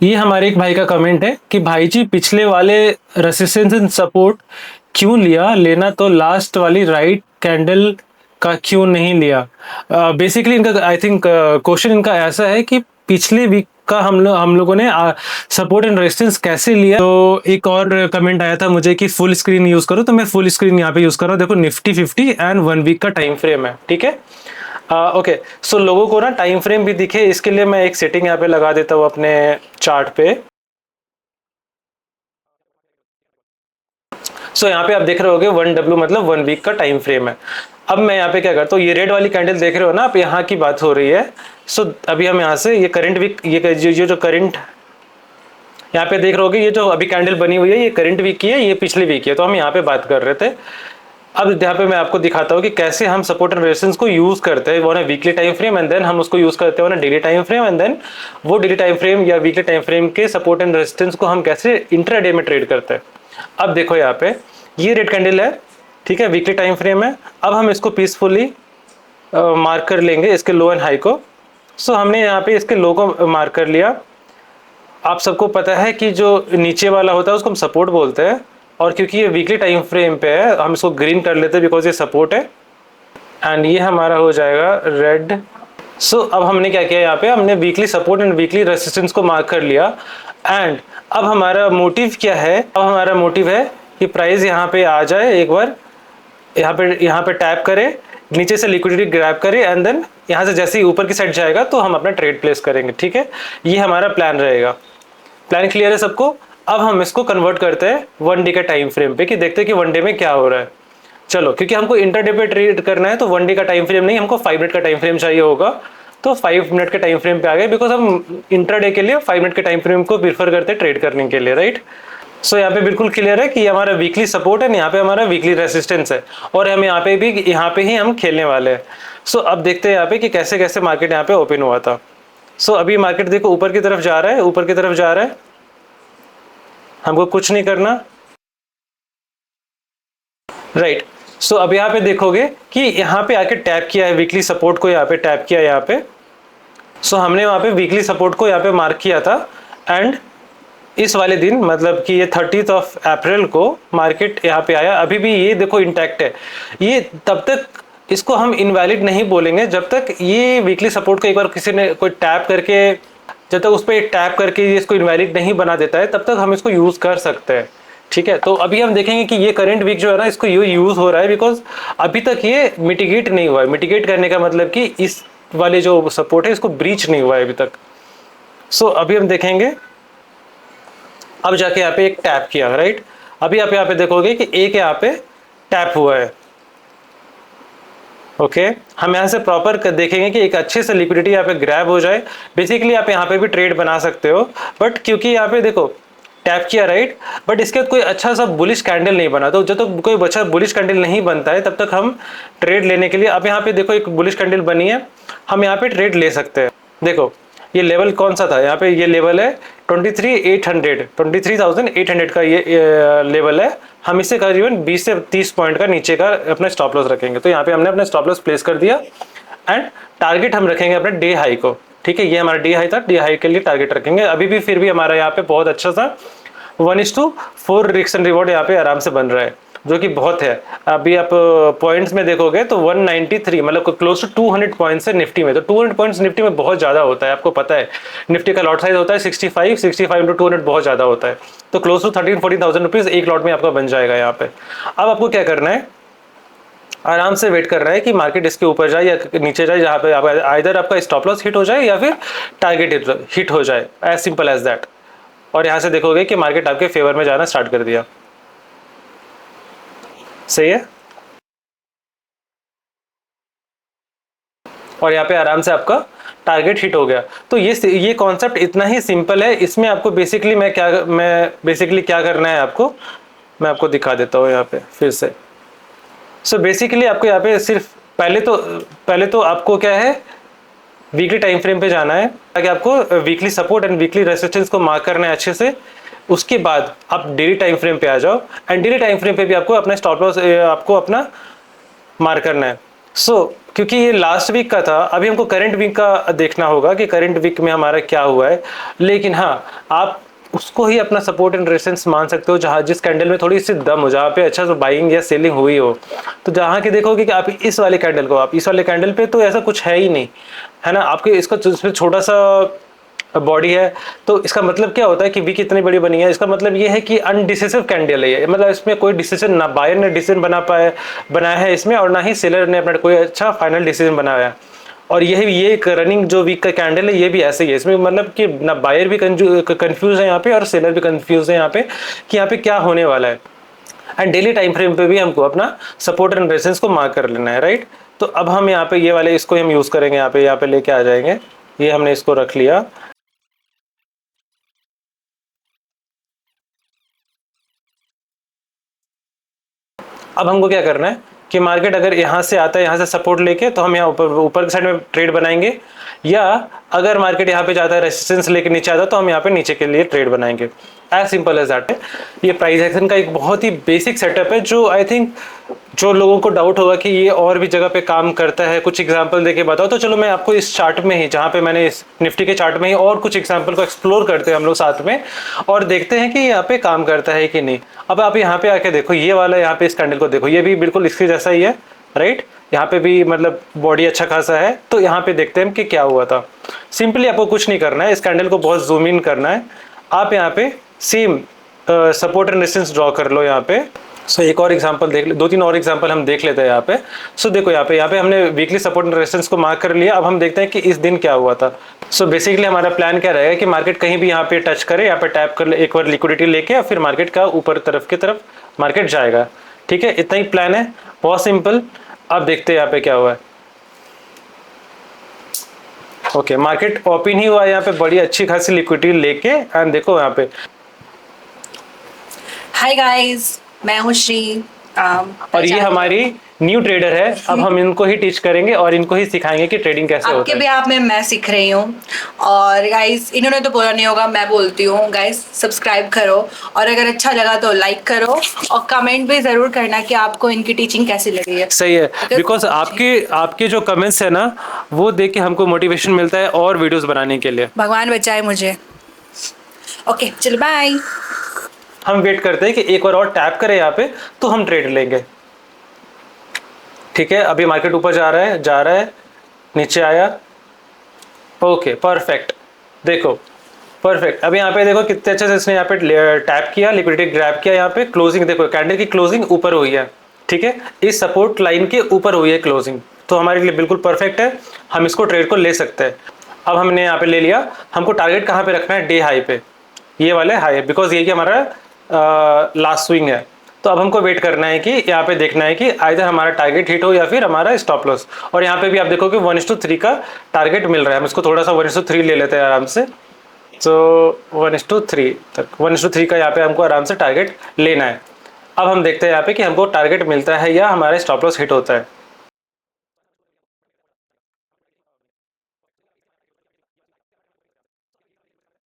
ये हमारे एक भाई का कमेंट है कि भाई जी पिछले वाले रेसिस्टेंस एंड सपोर्ट क्यों लिया, लेना तो लास्ट वाली राइट कैंडल का क्यों नहीं लिया। बेसिकली इनका आई थिंक क्वेश्चन इनका ऐसा है कि पिछले वीक का हम लोगों ने सपोर्ट एंड रेजिस्टेंस कैसे लिया। तो एक और कमेंट आया था मुझे कि फुल स्क्रीन यूज करो, तो मैं फुल स्क्रीन यहाँ पे यूज कर रहा हूँ। देखो निफ्टी 50 एंड 1 वीक का टाइम फ्रेम है, ठीक है। ओके, सो लोगों को ना टाइम फ्रेम भी दिखे, इसके लिए मैं एक सेटिंग यहाँ पे लगा देता हूँ अपने चार्ट पे। सो यहाँ पे आप देख रहे होगे 1W मतलब 1 वीक का टाइम फ्रेम है। अब मैं यहाँ पे क्या करता हूँ, ये रेड वाली कैंडल देख रहे हो ना आप, यहाँ की बात हो रही है। सो अभी हम यहाँ से ये करंट वीक, ये जो करंट यहाँ पे देख रहे होगे, ये जो अभी कैंडल बनी हुई है ये करंट वीक की है, ये पिछले वीक की है। तो हम यहाँ पे बात कर रहे थे। अब यहाँ पे मैं आपको दिखाता हूँ कि कैसे हम सपोर्ट एंड रेजिस्टेंस को यूज करते हैं, वो ना weekly time frame and then हम उसको यूज करते हैं ना daily time frame, and then वो डेली टाइम फ्रेम या वीकली टाइम फ्रेम के सपोर्ट एंड रेजिस्टेंस को हम कैसे इंट्राडे में ट्रेड करते हैं। अब देखो यहाँ पे ये रेड कैंडल है, ठीक है, वीकली टाइम फ्रेम है। अब हम इसको पीसफुली मार्क कर लेंगे, इसके लो एंड हाई को। सो हमने यहाँ पे इसके लो को मार्क कर लिया। आप सबको पता है कि जो नीचे वाला होता है उसको हम सपोर्ट बोलते हैं, और क्योंकि ये वीकली टाइम फ्रेम पे है हम इसको ग्रीन कर लेते हैं बिकॉज ये सपोर्ट है, एंड ये हमारा हो जाएगा रेड। सो अब हमने क्या किया, यहाँ पे हमने weekly support and weekly resistance को मार्क कर लिया। एंड अब हमारा मोटिव क्या है, अब हमारा मोटिव है कि प्राइस यहाँ पे आ जाए, एक बार यहाँ पे टैप करे, नीचे से लिक्विडिटी ग्रैब करे, एंड देन यहाँ से जैसे ही ऊपर की साइड जाएगा तो हम अपना ट्रेड प्लेस करेंगे, ठीक है। ये हमारा प्लान रहेगा। प्लान क्लियर है सबको। अब हम इसको कन्वर्ट करते हैं 1 डे का टाइम फ्रेम पे, कि देखते हैं कि 1 डे में क्या हो रहा है। चलो, क्योंकि हमको इंटरडे पे ट्रेड करना है तो 1 डे का टाइम फ्रेम नहीं, हमको 5 मिनट का टाइम फ्रेम चाहिए होगा। तो 5 मिनट के टाइम फ्रेम पे आ गए, बिकॉज हम इंटरडे के लिए 5 मिनट के टाइम फ्रेम को प्रीफर करते हैं ट्रेड करने के लिए, राइट। सो यहाँ पे बिल्कुल क्लियर है कि हमारा वीकली सपोर्ट है, यहाँ पे हमारा वीकली रेसिस्टेंस है, और हम यहाँ पे ही हम खेलने वाले हैं। सो अब देखते हैं यहाँ पे कि कैसे कैसे मार्केट यहाँ पे ओपन हुआ था। सो अभी मार्केट देखो ऊपर की तरफ जा रहा है, ऊपर की तरफ जा रहा है, हमको कुछ नहीं करना, राइट। सो अब यहाँ पे देखोगे कि यहाँ पे आके टैप किया है वीकली सपोर्ट को, यहाँ पे टैप किया यहाँ पे। सो हमने वहाँ पे वीकली सपोर्ट को यहाँ पे मार्क किया था, एंड इस वाले दिन मतलब कि ये 30 अप्रैल को मार्केट यहाँ पे आया। अभी भी ये देखो इंटैक्ट है। ये तब तक इसको हम इनवैलिड नहीं बोलेंगे जब तक ये वीकली सपोर्ट को एक बार किसी ने कोई टैप करके, जब तक उस पर टैप करके ये इसको इनवैलिड नहीं बना देता है, तब तक हम इसको यूज कर सकते हैं, ठीक है। तो अभी हम देखेंगे कि ये करंट वीक जो है ना, इसको यूज हो रहा है बिकॉज अभी तक ये मिटिगेट नहीं हुआ है। मिटिगेट करने का मतलब कि इस वाले जो सपोर्ट है इसको ब्रीच नहीं हुआ है अभी तक। सो अभी हम देखेंगे, अब जाके यहाँ पे एक टैप किया, राइट। अभी आप यहाँ पे देखोगे कि एक यहाँ पे टैप हुआ है, ओके। हम यहाँ से प्रॉपर देखेंगे कि एक अच्छे से लिक्विडिटी यहाँ पे ग्रैब हो जाए। बेसिकली आप यहाँ पे भी ट्रेड बना सकते हो, बट क्योंकि यहाँ पे देखो टैप किया, राइट, बट इसके बाद कोई अच्छा सा बुलिश कैंडल नहीं बना, तो जब तक कोई अच्छा बुलिश कैंडल नहीं बनता है तब तक हम ट्रेड लेने के लिए, अब यहाँ पे देखो एक बुलिश कैंडल बनी है, हम यहाँ पे ट्रेड ले सकते हैं। देखो ये लेवल कौन सा था, यहाँ पे ये लेवल है 23,800 का ये लेवल है। हम इससे करीबन 20 से 30 पॉइंट का नीचे का अपना स्टॉप लॉस रखेंगे। तो यहाँ पे हमने अपना स्टॉप लॉस प्लेस कर दिया, एंड टारगेट हम रखेंगे अपने डे हाई को, ठीक है। ये हमारा डे हाई था, डे हाई के लिए टारगेट रखेंगे। अभी भी फिर भी हमारा यहाँ पे बहुत अच्छा सा 1:4 रिस्क एंड रिवॉर्ड यहाँ पे आराम से बन रहा है, जो कि बहुत है। अभी आप पॉइंट्स में देखोगे तो 193 मतलब क्लोज टू 200 पॉइंट्स है निफ्टी में। तो 200 पॉइंट्स निफ्टी में बहुत ज़्यादा होता है, आपको पता है। निफ्टी का लॉट साइज होता है 65 इंटू 200 बहुत ज़्यादा होता है। तो क्लोज टू 13-14,000 रुपीज़ एक लॉट में आपका बन जाएगा यहाँ पे। अब आपको क्या करना है, आराम से वेट करना है कि मार्केट इसके ऊपर जाए या नीचे जाए, जहाँ पे आइदर आपका स्टॉप लॉस हिट हो जाए या फिर टारगेट हिट हो जाए, एज सिंपल एज दैट। और यहाँ से देखोगे कि मार्केट आपके फेवर में जाना स्टार्ट कर दिया, सही है। और यहाँ पे आराम से आपका टारगेट हिट हो गया। तो ये कॉन्सेप्ट इतना ही सिंपल है। इसमें आपको बेसिकली क्या करना है आपको, मैं आपको दिखा देता हूँ यहाँ पे फिर से। सो बेसिकली आपको यहाँ पे सिर्फ पहले तो आपको क्या है, वीकली टाइम फ्रेम पे जाना है, ताकि आपको weekly support and weekly resistance को मार्क करना है अच्छे से। उसके बाद आप डेली टाइम फ्रेम पे आ जाओ, एंड डेली टाइम फ्रेम पे भी आपको अपना स्टॉप लॉस आपको अपना मार्क करना है। क्योंकि ये लास्ट वीक का था, अभी हमको करंट वीक का देखना होगा कि करंट वीक में हमारा क्या हुआ है। लेकिन हाँ, आप उसको ही अपना सपोर्ट एंड रेजिस्टेंस मान सकते हो, जहाँ जिस कैंडल में थोड़ी सी दम हो, जहाँ पे अच्छा सा बाइंग या सेलिंग हुई हो। तो जहाँ की देखोगे कि आप इस वाले कैंडल को, आप इस वाले कैंडल पे तो ऐसा कुछ है ही नहीं, है ना, आपके इसका इसमें छोटा सा बॉडी है। तो इसका मतलब क्या होता है कि वीक इतनी बड़ी बनी है, इसका मतलब ये है कि अनडिसिसिव कैंडल है ये, मतलब इसमें कोई डिसीजन ना बायर ने डिसीजन बनाया है इसमें, और ना ही सेलर ने अपना कोई अच्छा फाइनल डिसीजन बनाया है। और ये एक रनिंग जो वीक का कैंडल है, ये भी ऐसे ही है, इसमें मतलब कि ना बायर भी कंफ्यूज है यहाँ पे और सेलर भी कंफ्यूज है यहाँ पे कि यहाँ पे क्या होने वाला है। एंड डेली टाइम फ्रेम पे भी हमको अपना सपोर्ट एंड रेजिस्टेंस को मार्क कर लेना है, राइट। तो अब हम यहाँ पे ये वाले इसको हम यूज करेंगे, यहाँ पे लेके आ जाएंगे, ये हमने इसको रख लिया। अब हमको क्या करना है कि मार्केट अगर यहाँ से आता है, यहाँ से सपोर्ट लेके, तो हम यहाँ ऊपर ऊपर की साइड में ट्रेड बनाएंगे, या अगर मार्केट यहाँ पे जाता है रेजिस्टेंस लेके नीचे आता है, तो हम यहाँ पे नीचे के लिए ट्रेड बनाएंगे। एज सिंपल एज दैट है। ये प्राइस एक्शन का एक बहुत ही बेसिक सेटअप है, जो आई थिंक जो लोगों को डाउट होगा कि ये और भी जगह पे काम करता है, कुछ एग्जांपल देके बताओ, तो चलो मैं आपको इस चार्ट में ही, जहाँ पे मैंने इस निफ्टी के चार्ट में ही और कुछ एग्जांपल को एक्सप्लोर करते हैं हम लोग साथ में, और देखते हैं कि यहाँ पे काम करता है कि नहीं। अब आप यहाँ पे आके देखो, ये वाला यहाँ पे इस कैंडल को देखो, ये भी बिल्कुल इसके जैसा ही है, राइट। यहाँ पे भी मतलब बॉडी अच्छा खासा है। तो यहाँ पे देखते हैं कि क्या हुआ था। सिंपली आपको कुछ नहीं करना है, इस कैंडल को बहुत जूम इन करना है। आप यहाँ पे same support and resistance draw कर लो यहाँ पे। सो एक और एग्जांपल देख ले, दो तीन और एग्जांपल हम देख लेते हैं यहाँ पे। सो देखो यहाँ पे हमने वीकली सपोर्ट एंड रेजिस्टेंस को मार्क कर लिया। अब हम देखते हैं कि इस दिन क्या हुआ था। सो बेसिकली हमारा प्लान क्या रहेगा कि मार्केट कहीं भी यहाँ पे टच करे, यहाँ पे टैप कर ले, एक बार लिक्विडिटी लेके, और फिर मार्केट का ऊपर तरफ की तरफ मार्केट जाएगा। ठीक है, इतना ही प्लान है, बहुत सिंपल। अब देखते हैं यहाँ पे क्या हुआ है। ओके, मार्केट ओपन ही हुआ यहाँ पे बड़ी अच्छी खासी लिक्विडिटी लेके, एंड देखो यहाँ पे। हाय गाइस, मैं हूँ श्री। और ये हमारी न्यू ट्रेडर है। अब हम इनको ही टीच करेंगे और इनको ही सिखाएंगे कि ट्रेडिंग कैसे होता आपके है। भी आप में मैं सीख रही हूँ। और गाइस, इन्होंने तो बोला नहीं होगा, मैं बोलती हूँ। गाइस सब्सक्राइब करो, और अगर अच्छा लगा तो लाइक करो, और कमेंट भी जरूर करना कि आपको इनकी टीचिंग कैसी लगी है। सही है, बिकॉज आपके जो कमेंट्स है ना, वो देख के हमको मोटिवेशन मिलता है और वीडियोस बनाने के लिए। भगवान बचाए मुझे। ओके, चलो बाय। हम वेट करते हैं कि एक बार और टैप करें यहाँ पे, तो हम ट्रेड लेंगे। ठीक है, अभी मार्केट ऊपर जा रहा है, नीचे आया। Okay, perfect. देखो परफेक्ट। अब यहाँ पे देखो कितने अच्छे से इसने यहाँ पे टैप किया, लिक्विडिटी ग्रैब किया। यहाँ पे क्लोजिंग देखो, कैंडल की क्लोजिंग ऊपर हुई है। ठीक है, इस सपोर्ट लाइन के ऊपर हुई है क्लोजिंग, तो हमारे लिए बिल्कुल परफेक्ट है। हम इसको ट्रेड को ले सकते हैं। अब हमने यहाँ पे ले लिया। हमको टारगेट कहाँ पे रखना है? डे हाई पे, ये वाले हाई, बिकॉज ये कि हमारा लास्ट स्विंग है। तो अब हमको वेट करना है कि यहाँ पे देखना है कि आइदर हमारा टारगेट हिट हो या फिर हमारा स्टॉप लॉस। और यहाँ पे भी आप देखोगे 1:3 का टारगेट मिल रहा है। हम इसको थोड़ा सा 1:3 ले लेते हैं आराम से। तो 1:3 तक, 1:3 का यहाँ पे हमको आराम से टारगेट लेना है। अब हम देखते हैं यहाँ पे कि हमको टारगेट मिलता है या हमारा स्टॉप लॉस हिट होता है।